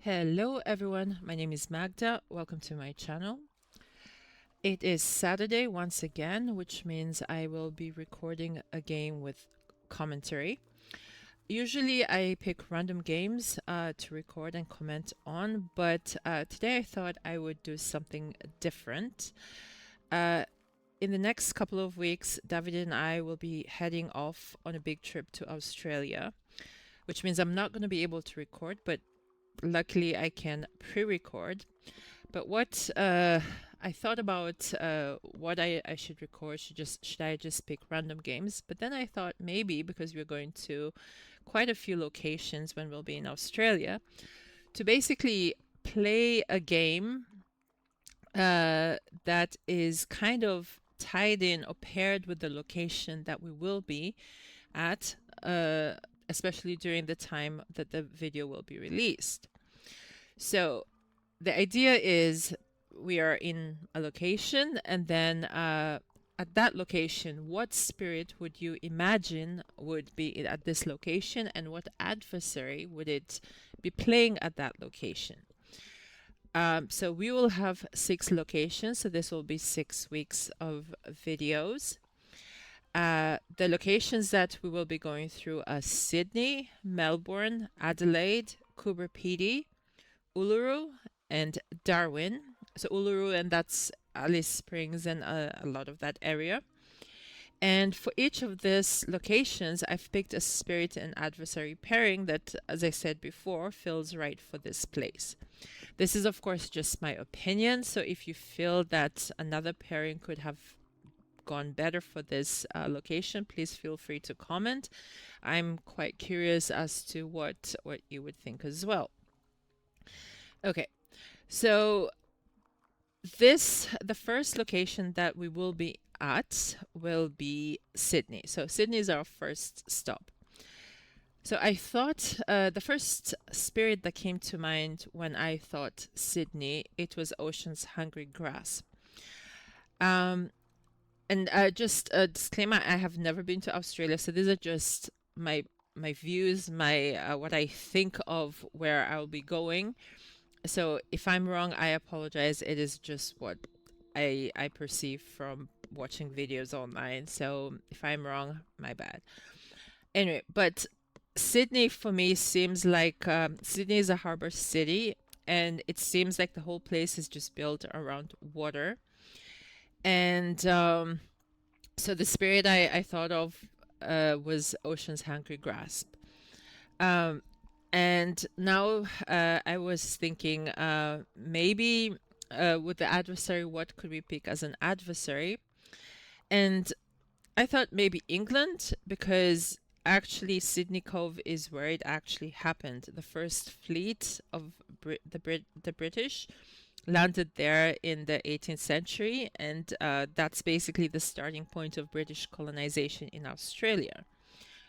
Hello everyone, my name is Magda. Welcome to my channel. It is Saturday once again, which means I will be recording a game with commentary. Usually I pick random games to record and comment on, but today I thought I would do something different. In the next couple of weeks, David and I will be heading off on a big trip to Australia, which means I'm not going to be able to record, but luckily I can pre-record. But what I thought about what I should record, should I just pick random games? But then I thought maybe because we're going to quite a few locations when we'll be in Australia, to basically play a game that is kind of tied in or paired with the location that we will be at, especially during the time that the video will be released. So the idea is we are in a location, and then at that location, what spirit would you imagine would be at this location, and what adversary would it be playing at that location? So we will have 6 locations, so this will be 6 weeks of videos. The locations that we will be going through are Sydney, Melbourne, Adelaide, Coober Pedy, Uluru, and Darwin. So Uluru, and that's Alice Springs and a lot of that area. And for each of these locations, I've picked a spirit and adversary pairing that, as I said before, feels right for this place. This is, of course, just my opinion. So if you feel that another pairing could have gone better for this location, please feel free to comment. I'm quite curious as to what you would think as well. Okay, so the first location that we will be at will be Sydney. So Sydney is our first stop. So I thought the first spirit that came to mind when I thought Sydney, it was Ocean's Hungry Grasp. And just a disclaimer, I have never been to Australia, so these are just my views, my what I think of where I'll be going. So if I'm wrong, I apologize. It is just what I perceive from watching videos online. So if I'm wrong, my bad. Anyway, but Sydney for me seems like Sydney is a harbor city, and it seems like the whole place is just built around water. And so the spirit I thought of was Ocean's Hungry Grasp. And now I was thinking maybe with the adversary, what could we pick as an adversary? And I thought maybe England, because actually Sydney Cove is where it actually happened. The first fleet of the British landed there in the 18th century, and that's basically the starting point of British colonization in Australia.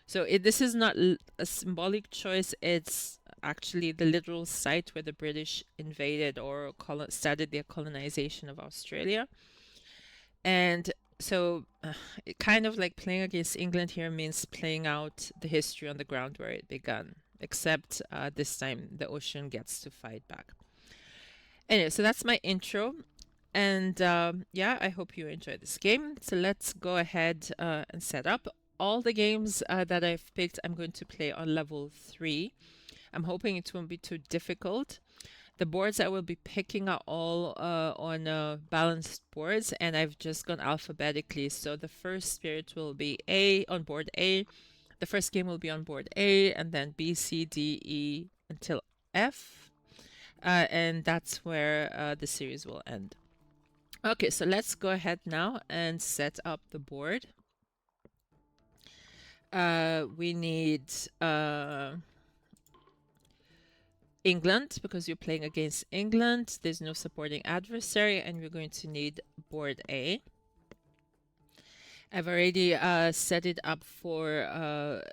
So this is not a symbolic choice, it's actually the literal site where the British invaded or started their colonization of Australia. And so it kind of like playing against England here means playing out the history on the ground where it began, except this time the ocean gets to fight back. Anyway, so that's my intro. And yeah, I hope you enjoy this game. So let's go ahead and set up. All the games that I've picked, I'm going to play on level 3. I'm hoping it won't be too difficult. The boards I will be picking are all on balanced boards, and I've just gone alphabetically. So the first spirit will be A on board A. The first game will be on board A, and then B, C, D, E until F. And that's where the series will end. Okay, so let's go ahead now and set up the board. We need England, because you're playing against England. There's no supporting adversary, and we're going to need board A. I've already set it up for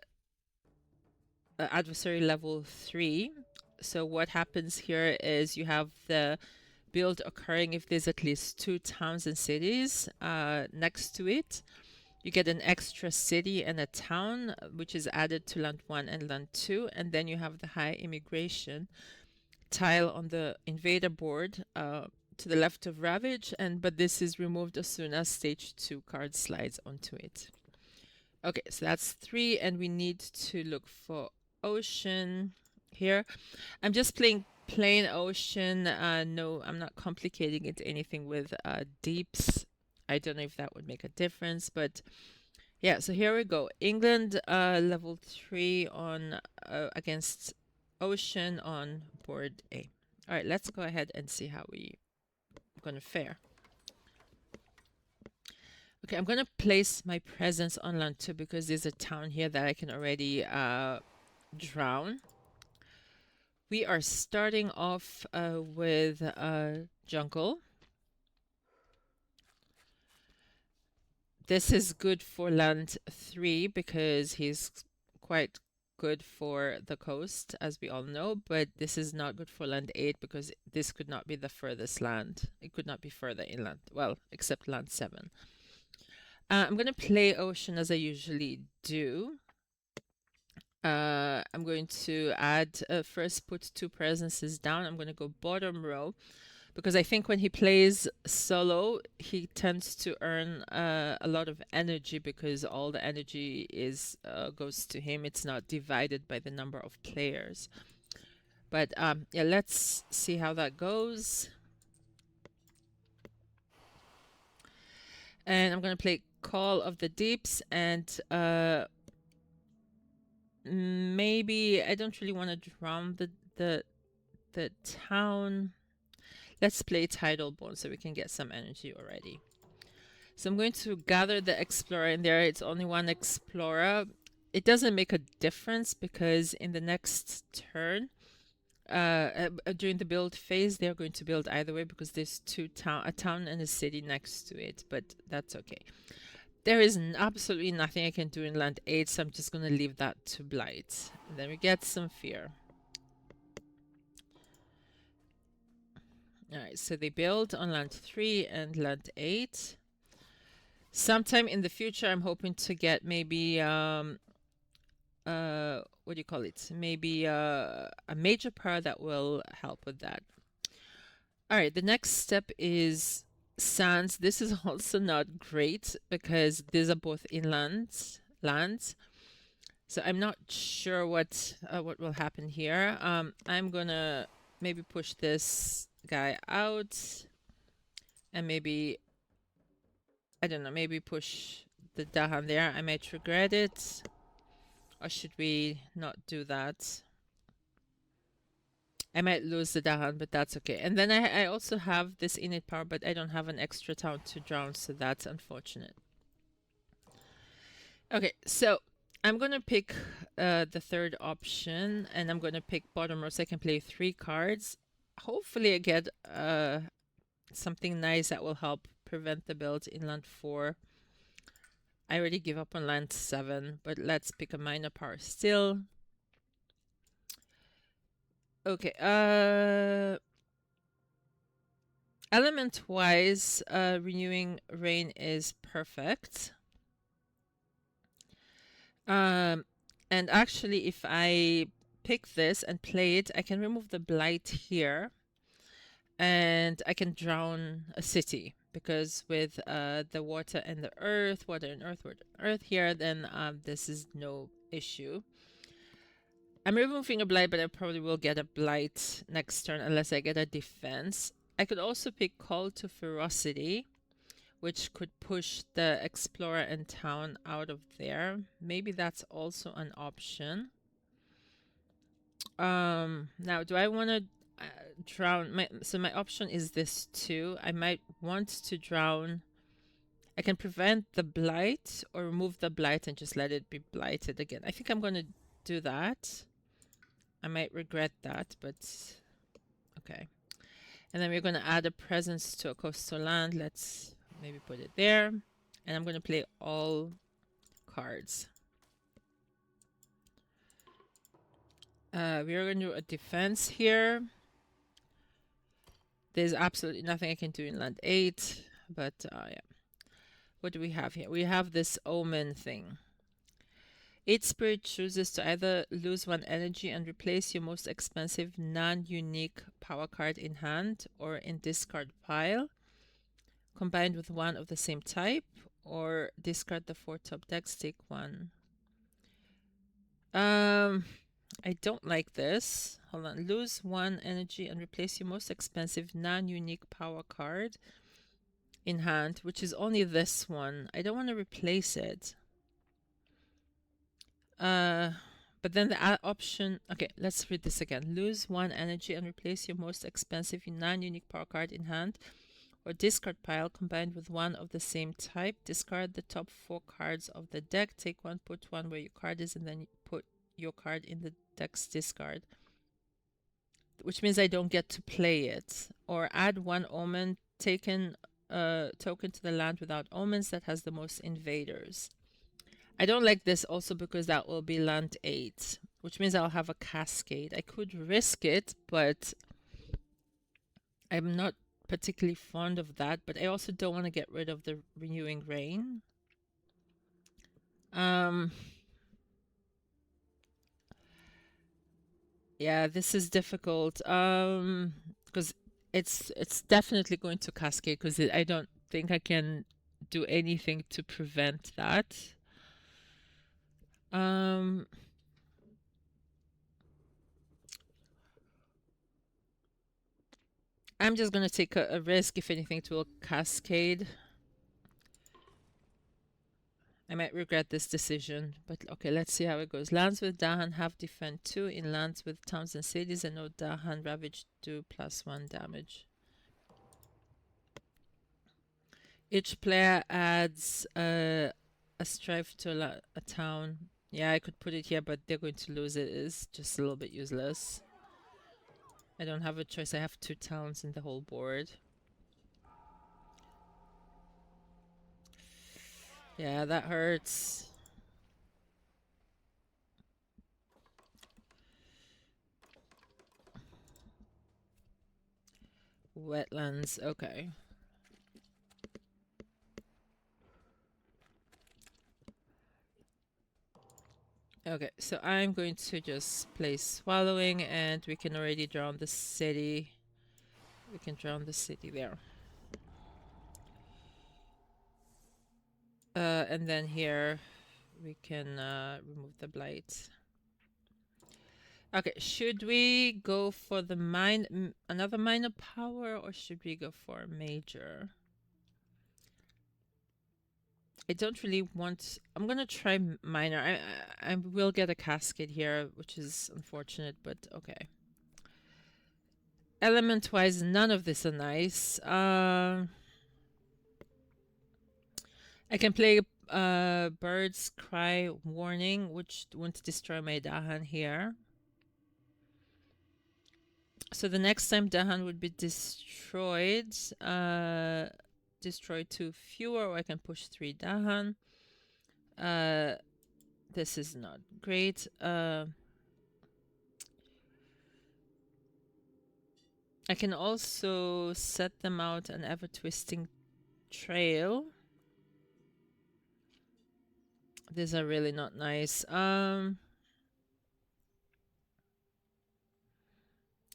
adversary level 3. So what happens here is you have the build occurring if there's at least 2 towns and cities next to it. You get an extra city and a town, which is added to Land 1 and Land 2, and then you have the high immigration tile on the invader board to the left of Ravage, but this is removed as soon as stage 2 card slides onto it. Okay, so that's 3, and we need to look for Ocean here. I'm just playing plain Ocean. No, I'm not complicating it anything with deeps. I don't know if that would make a difference, but yeah, so here we go. England level 3 on against Ocean on board A. All right, let's go ahead and see how we're gonna fare. Okay, I'm gonna place my presence on land 2 because there's a town here that I can already drown. We are starting off with jungle. This is good for land 3 because he's quite good for the coast, as we all know, but this is not good for land 8 because this could not be the furthest land. It could not be further inland, well, except land 7. I'm going to play Ocean as I usually do. I'm going to add first put 2 presences down. I'm going to go bottom row because I think when he plays solo, he tends to earn a lot of energy because all the energy is goes to him. It's not divided by the number of players. But yeah, let's see how that goes. And I'm going to play Call of the Deeps, and maybe I don't really want to drown the town. Let's play Tidal Bone so we can get some energy already. So I'm going to gather the Explorer in there. It's only 1 Explorer. It doesn't make a difference because in the next turn, during the build phase, they're going to build either way because there's a town and a city next to it, but that's okay. There is absolutely nothing I can do in land 8, so I'm just going to leave that to Blight. And then we get some fear. Alright, so they build on land 3 and land 8. Sometime in the future, I'm hoping to get maybe, what do you call it? Maybe a major power that will help with that. Alright, the next step is Sands. This is also not great because these are both inland lands. So I'm not sure what will happen here. I'm gonna maybe push this guy out and maybe, I don't know, maybe push the Dahan there. I might regret it. Or should we not do that? I might lose the Dahan, but that's okay. And then I also have this innate power, but I don't have an extra town to drown, so that's unfortunate. Okay, so I'm going to pick the third option, and I'm going to pick bottom row so I can play 3 cards. Hopefully I get something nice that will help prevent the build in land 4. I already give up on land 7, but let's pick a minor power still. Okay, element-wise, Renewing Rain is perfect. And actually, if I pick this and play it, I can remove the Blight here, and I can drown a city, because with the water and the earth, water and earth here, then this is no issue. I'm removing a Blight, but I probably will get a Blight next turn unless I get a defense. I could also pick Call to Ferocity, which could push the Explorer and Town out of there. Maybe that's also an option. Now, do I want to drown? So my option is this too. I might want to drown. I can prevent the Blight or remove the Blight and just let it be blighted again. I think I'm going to do that. I might regret that, but okay. And then we're going to add a presence to a coastal land. Let's maybe put it there. And I'm going to play all cards. We're going to do a defense here. There's absolutely nothing I can do in land 8. But yeah. What do we have here? We have this omen thing. Each spirit chooses to either lose one energy and replace your most expensive non-unique power card in hand or in discard pile, combined with one of the same type, or discard the 4 top decks, take one. I don't like this. Hold on. Lose one energy and replace your most expensive non-unique power card in hand, which is only this one. I don't want to replace it. But then the option, okay, let's read this again. Lose one energy and replace your most expensive non-unique power card in hand or discard pile combined with one of the same type. Discard the top 4 cards of the deck. Take one, put one where your card is, and then put your card in the deck's discard. Which means I don't get to play it. Or add one omen token to the land without omens that has the most invaders. I don't like this also because that will be land 8, which means I'll have a cascade. I could risk it, but I'm not particularly fond of that. But I also don't want to get rid of the Renewing Rain. Yeah, this is difficult. Because it's definitely going to cascade because I don't think I can do anything to prevent that. I'm just gonna take a risk. If anything, it will cascade. I might regret this decision, but okay, let's see how it goes. Lands with Dahan have defend 2. In lands with towns and cities and no Dahan, ravage do +1 damage. Each player adds a strife to a town. Yeah, I could put it here, but they're going to lose it. It's just a little bit useless. I don't have a choice. I have 2 towns in the whole board. Yeah, that hurts. Wetlands, okay. Okay, so I'm going to just play Swallowing, and we can already drown the city. We can drown the city there. And then here we can remove the blight. Okay, should we go for the another minor power, or should we go for a major? I don't really want. I'm gonna try minor. I will get a cascade here, which is unfortunate, but okay. Element-wise, none of this are nice. I can play Bird's Cry Warning, which won't destroy my Dahan here. So the next time Dahan would be destroyed, destroy 2 fewer, or I can push 3 Dahan. This is not great. I can also set them out an ever-twisting trail. These are really not nice. I'm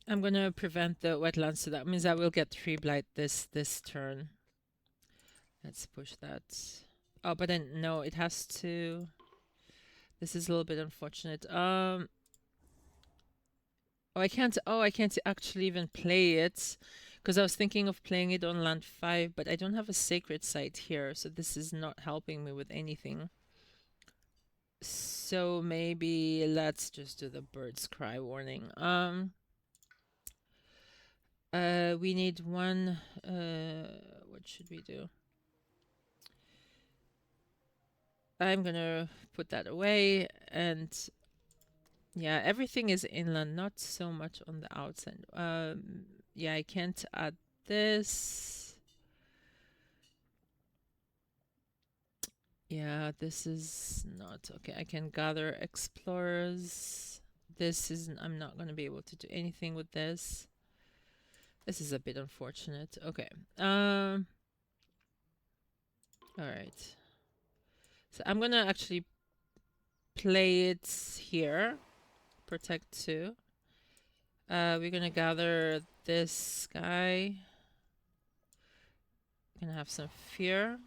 gonna prevent the wetlands, so that means I will get 3 blight this turn. Let's push that. Oh, but then no, it has to. This is a little bit unfortunate. Oh, I can't. Oh, I can't actually even play it because I was thinking of playing it on land 5, but I don't have a sacred site here, so this is not helping me with anything. So maybe let's just do the Bird's Cry Warning. We need one. What should we do? I'm gonna put that away, and yeah, everything is inland, not so much on the outside. Yeah, I can't add this. Yeah, this is not okay. I can gather explorers. This isn't. I'm not gonna be able to do anything with this. This is a bit unfortunate. Okay. All right. So I'm gonna actually play it here. Protect 2. We're gonna gather this guy. Gonna have some fear.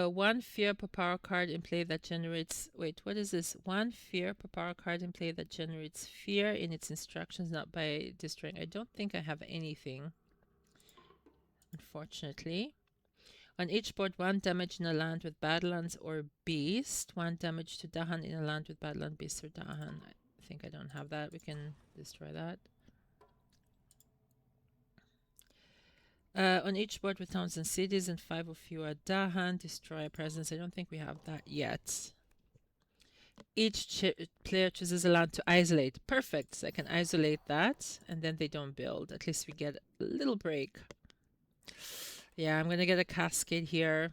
One fear per power card in play that generates. Wait, what is this? One fear per power card in play that generates fear in its instructions, not by destroying. I don't think I have anything, unfortunately. On each board, 1 damage in a land with Badlands or Beast. 1 damage to Dahan in a land with Badland, Beast, or Dahan. I think I don't have that. We can destroy that. On each board with towns and cities and 5 or fewer Dahan, destroy a presence. I don't think we have that yet. Each player chooses a land to isolate. Perfect. So I can isolate that, and then they don't build. At least we get a little break. Yeah, I'm going to get a cascade here.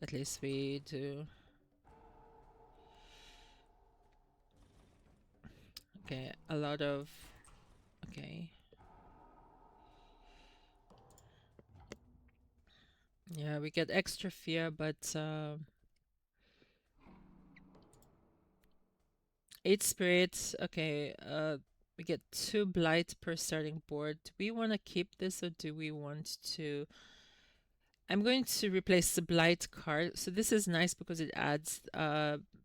At least we do. Okay, a lot of... Okay. Yeah, we get extra fear, but... 8 spirits. Okay, we get 2 blight per starting board. Do we want to keep this or do we want to... I'm going to replace the blight card. So this is nice because it adds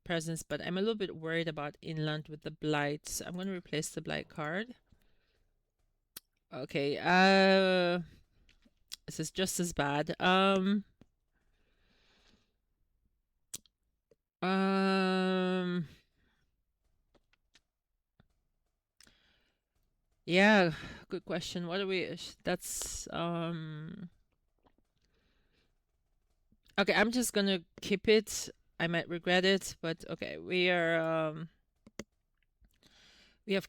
presence, but I'm a little bit worried about inland with the blight. So I'm going to replace the blight card. Okay, this is just as bad. Yeah, good question. What do we... That's... Okay, I'm just gonna keep it. I might regret it, but okay. We have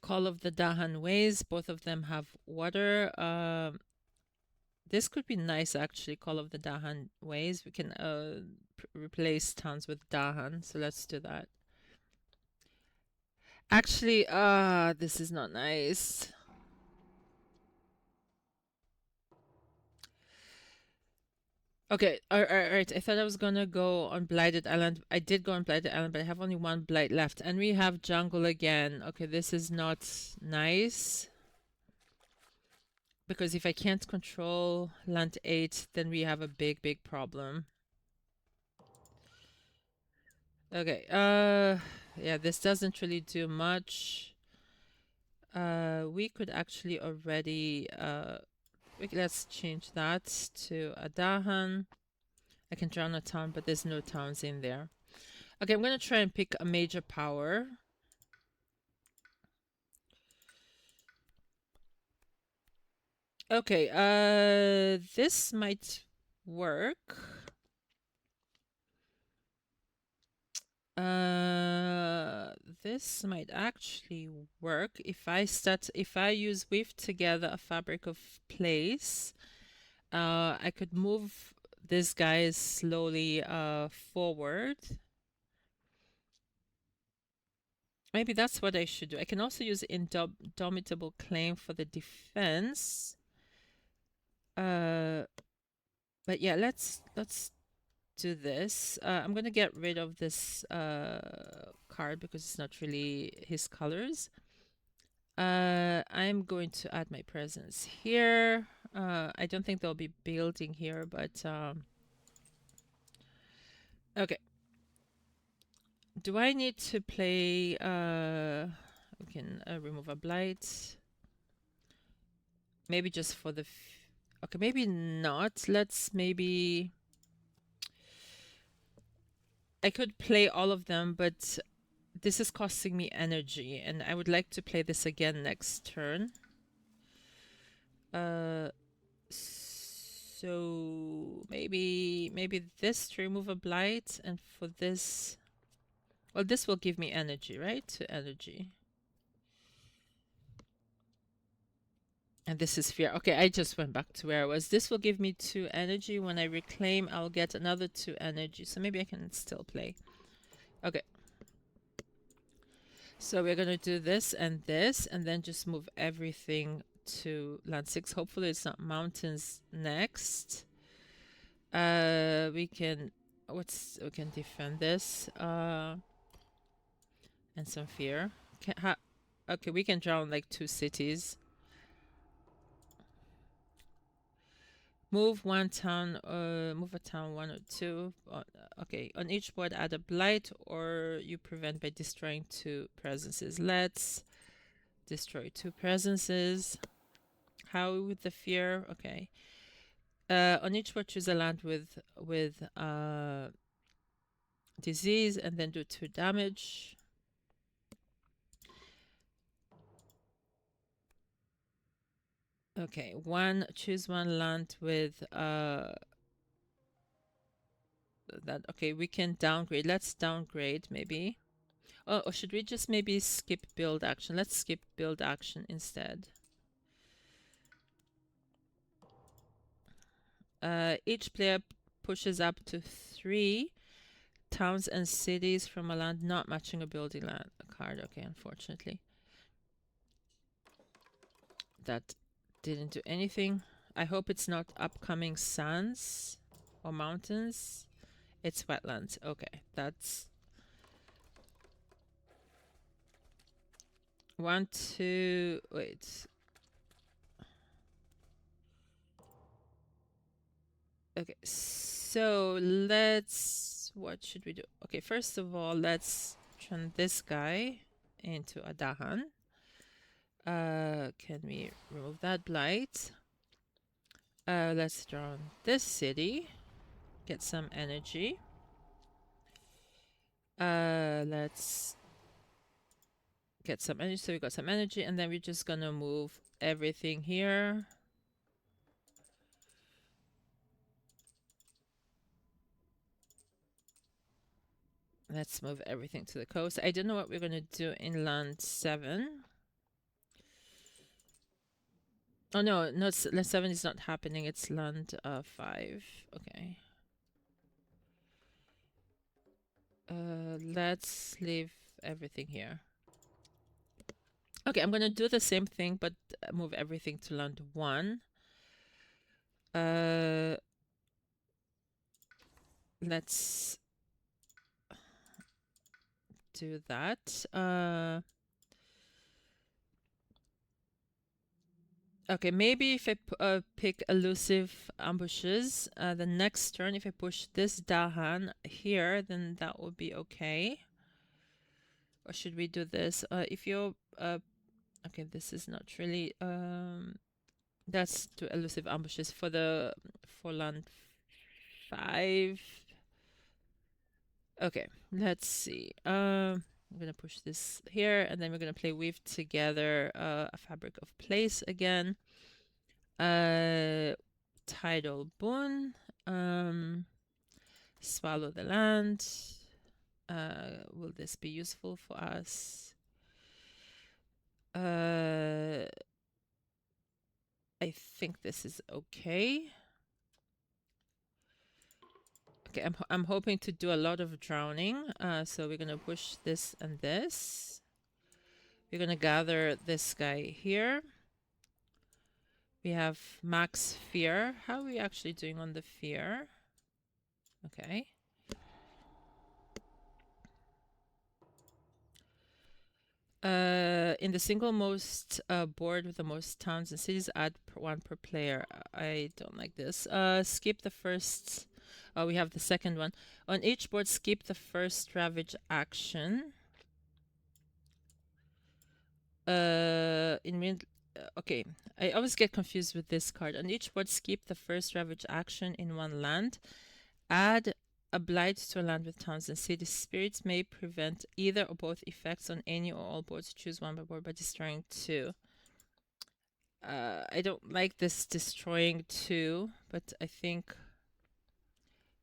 Call of the Dahan Ways. Both of them have water. This could be nice actually, Call of the Dahan Ways. We can replace towns with Dahan, so let's do that. Actually, this is not nice. Okay, alright. I thought I was gonna go on Blighted Island. I did go on Blighted Island, but I have only 1 blight left. And we have jungle again. Okay, this is not nice. Because if I can't control land 8, then we have a big, big problem. Okay, yeah, this doesn't really do much. We could actually already, let's change that to Adahan. I can drown a town, but there's no towns in there. Okay, I'm going to try and pick a major power. Okay, this might work. This might actually work if I use Weave Together a Fabric of Place. I could move this guy slowly forward. Maybe that's what I should do. I can also use Indomitable Claim for the defense. But yeah, let's do this. I'm gonna get rid of this card because it's not really his colors. I'm going to add my presence here. I don't think they'll be building here, but okay. Do I need to play? We can remove a blight. Maybe just for the. Okay, maybe not. Let's maybe. I could play all of them, but this is costing me energy, and I would like to play this again next turn. So maybe this to remove a blight, and for this, well, this will give me energy, right? To energy. And this is fear. Okay, I just went back to where I was. This will give me 2 energy. When I reclaim, I'll get another 2 energy. So maybe I can still play. Okay. So we're going to do this, and then just move everything to land 6. Hopefully it's not mountains next. We can defend this and some fear. Okay, we can drown like 2 cities. Move one town, move a town 1 or 2. Okay, on each board add a blight, or you prevent by destroying 2 presences. Let's destroy 2 presences. How with the fear? Okay. On each board choose a land with disease and then do 2 damage. Okay, choose one land with that. Okay, we can downgrade. Let's downgrade maybe. Oh, or should we just maybe skip build action? Let's skip build action instead. Each player pushes up to 3 towns and cities from a land not matching a building land card. Okay, unfortunately. That didn't do anything. I hope it's not upcoming sands or mountains. It's wetlands. Okay, that's 1, 2. Wait. Okay, so what should we do? Okay, first of all, let's turn this guy into a Dahan. Can we remove that blight? Let's draw this city. Get some energy. Let's get some energy. So we got some energy, and then we're just gonna move everything here. Let's move everything to the coast. I don't know what we're gonna do in land 7. Oh no, land 7 is not happening. It's land 5. Okay. Let's leave everything here. Okay, I'm gonna do the same thing, but move everything to land 1. Let's do that. Okay, maybe if I pick elusive ambushes, the next turn, if I push this Dahan here, then that will be okay. Or should we do this? If you're okay, this is not really that's to elusive ambushes for land 5. Okay, let's see. I'm gonna push this here, and then we're gonna play Weave Together a Fabric of Place again. Tidal Boon. Swallow the land. Will this be useful for us? I think this is okay. Okay, I'm hoping to do a lot of drowning. So we're gonna push this and this. We're gonna gather this guy here. We have max fear. How are we actually doing on the fear? Okay. In the single most board with the most towns and cities, add 1 per player. I don't like this. Skip the first. Oh, we have the second one. On each board, skip the first ravage action. Okay, I always get confused with this card. On each board, skip the first ravage action in 1 land. Add a blight to a land with towns and cities. Spirits may prevent either or both effects on any or all boards. Choose 1 per board by destroying 2. I don't like this destroying 2, but I think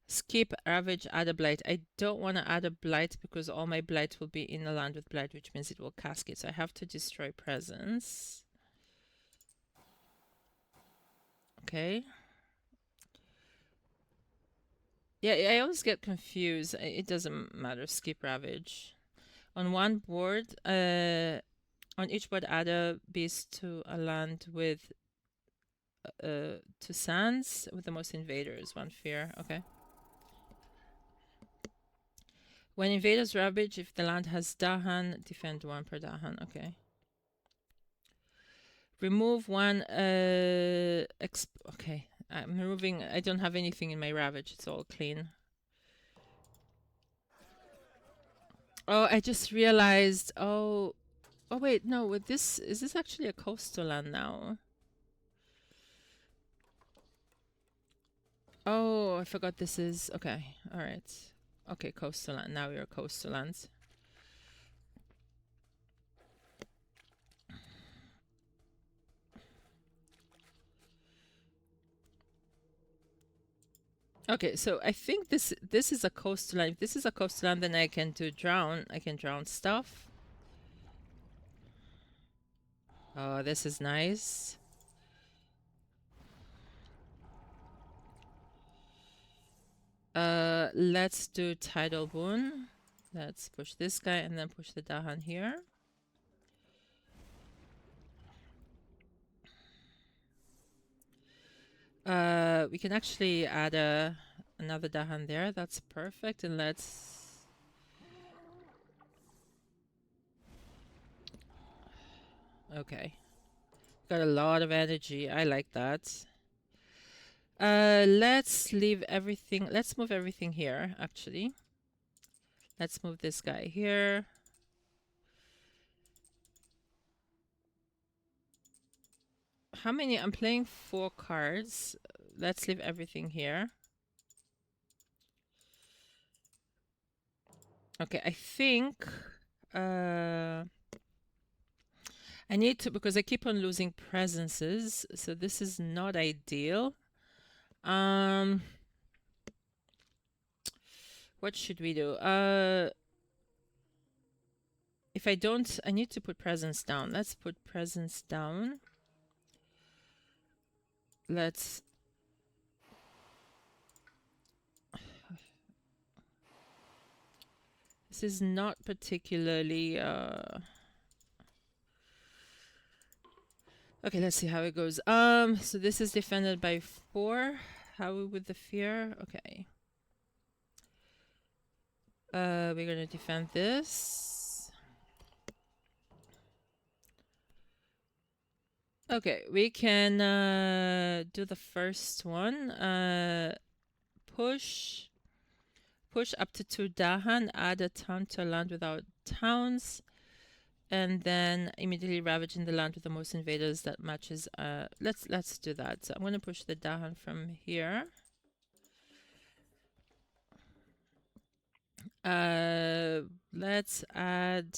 skip ravage, add a blight. I don't want to add a blight because all my blight will be in a land with blight, which means it will cascade. So I have to destroy presence. Okay. Yeah, I always get confused. It doesn't matter. Skip ravage. On 1 board, On each board, add a beast to a land with 2 sands with the most invaders, 1 fear. Okay. When invaders ravage, if the land has Dahan, defend 1 per Dahan. Okay. Remove 1. Okay. I'm removing. I don't have anything in my ravage. It's all clean. Oh, I just realized. Oh wait, no. With this, is this actually a coastal land now? Oh, I forgot this is. Okay. All right. Okay, coastal land. Now we're coastal lands. Okay, so I think this is a coastal land. If this is a coastal land, then I can do drown. I can drown stuff. Oh, this is nice. Let's do tidal boon. Let's push this guy and then push the Dahan here. We can actually add another Dahan there. That's perfect. And let's... Okay. Got a lot of energy. I like that. Let's leave everything... Let's move everything here, actually. Let's move this guy here. How many? I'm playing 4 cards. Let's leave everything here. Okay, I think I need to, because I keep on losing presences, so this is not ideal. What should we do? If I don't, I need to put presence down. Let's put presence down. Let's... This is not particularly... Okay, let's see how it goes. So this is defended by 4. How with the fear? Okay. We're gonna defend this. Okay, we can do the first one. Push up to 2 Dahan, add a town to a land without towns, and then immediately ravaging the land with the most invaders that matches. Let's do that. So I'm gonna push the Dahan from here. Let's add...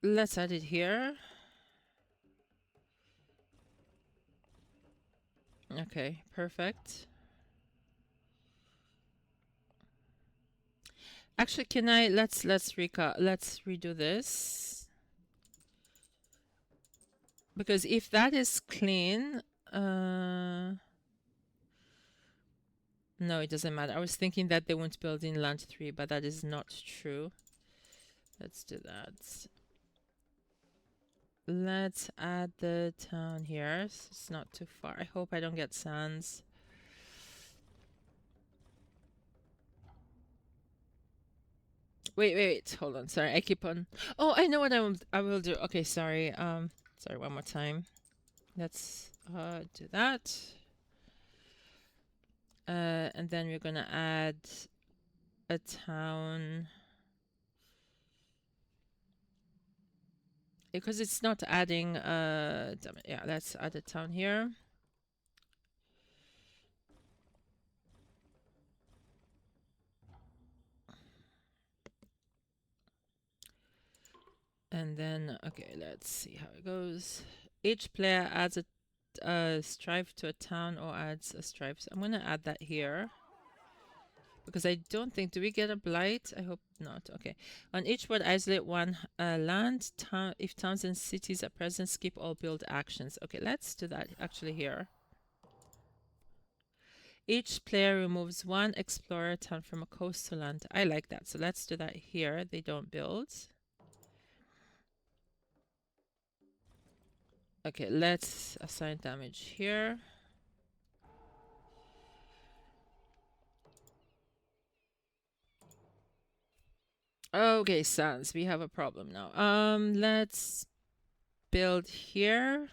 Let's add it here. Okay, perfect. Actually, can I... Let's redo this. Because if that is clean... No, it doesn't matter. I was thinking that they won't build in land 3, but that is not true. Let's do that. Let's add the town here. So it's not too far. I hope I don't get sands. Wait. Hold on. Sorry, I keep on... Oh, I know what I will do. Okay, sorry. Sorry, one more time. Let's do that. And then we're gonna add a town... Because it's not adding... yeah, let's add a town here. And then, okay, let's see how it goes. Each player adds a strife to a town or adds a strife. So I'm going to add that here. Because I don't think... Do we get a blight? I hope not. Okay. On each board, isolate 1 land. If towns and cities are present, skip all build actions. Okay, let's do that actually here. Each player removes one explorer town from a coastal land. I like that. So let's do that here. They don't build. Okay, let's assign damage here. Okay, Sans, we have a problem now. Let's build here.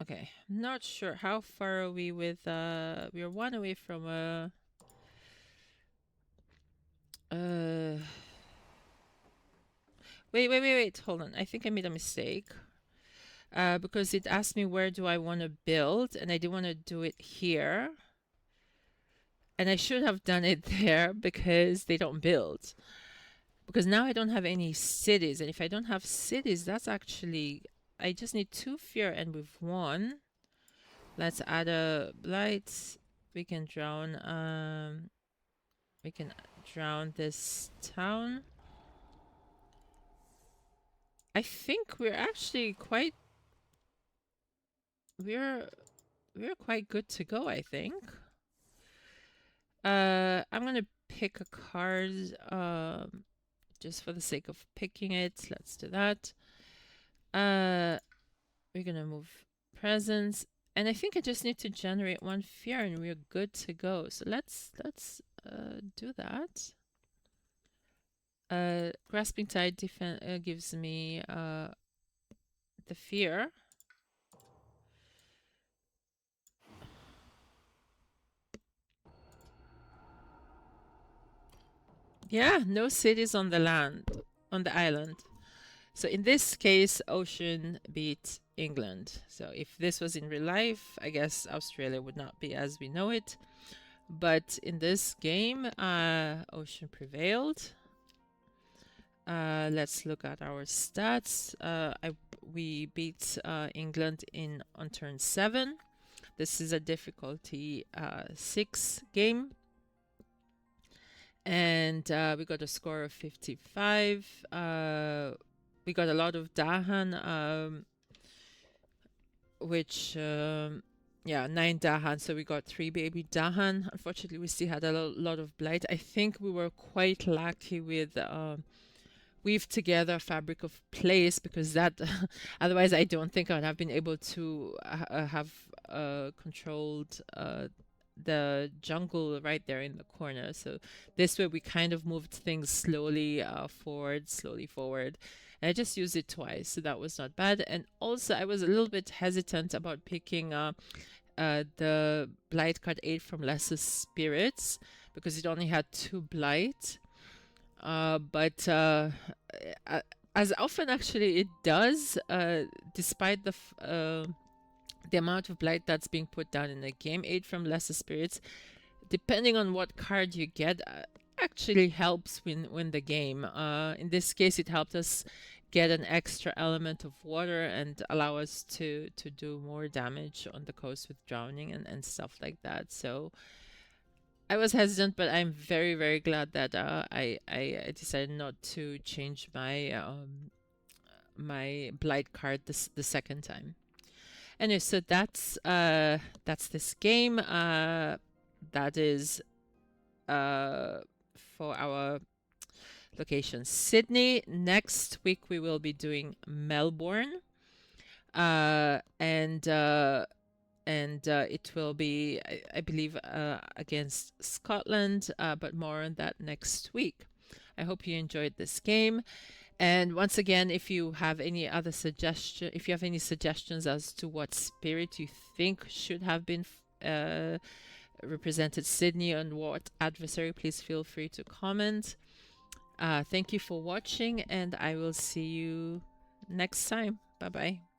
Okay, not sure how far are we with we're one away from wait, hold on. I think I made a mistake. Because it asked me where do I want to build, and I didn't want to do it here. And I should have done it there because they don't build. Because now I don't have any cities, and if I don't have cities, that's actually I just need 2 fear and we've won. Let's add a blight. We can drown this town. I think we're actually quite we're quite good to go, I think. I'm gonna pick a card just for the sake of picking it. Let's do that. We're gonna move presence, and I think I just need to generate 1 fear and we're good to go. So let's do that. Grasping Tide gives me the fear. Yeah, no cities on the island. So in this case, Ocean beat England. So if this was in real life, I guess Australia would not be as we know it. But in this game, Ocean prevailed. Let's look at our stats. We beat England on turn 7. This is a difficulty 6 game. And we got a score of 55. We got a lot of Dahan, which, yeah, 9 Dahan. So we got 3 baby Dahan. Unfortunately, we still had a lot of blight. I think we were quite lucky with weave together fabric of place, because that otherwise I don't think I'd have been able to have controlled the jungle right there in the corner. So this way we kind of moved things slowly forward. And I just used it twice, so that was not bad. And also I was a little bit hesitant about picking the blight card 8 from Lesser Spirits, because it only had 2 blight. But as often actually it does, despite the amount of blight that's being put down in the game, 8 from Lesser Spirits, depending on what card you get, actually helps win the game. In this case, it helped us get an extra element of water and allow us to do more damage on the coast with drowning and stuff like that. So I was hesitant, but I'm very, very glad that I decided not to change my my blight card the second time. Anyway, so that's this game. That is for our location Sydney. Next week we will be doing Melbourne, and it will be, I believe, against Scotland, but more on that next week. I hope you enjoyed this game. And once again, if you have any suggestions as to what spirit you think should have been represented Sydney and what adversary, please feel free to comment. Thank you for watching, and I will see you next time. Bye bye.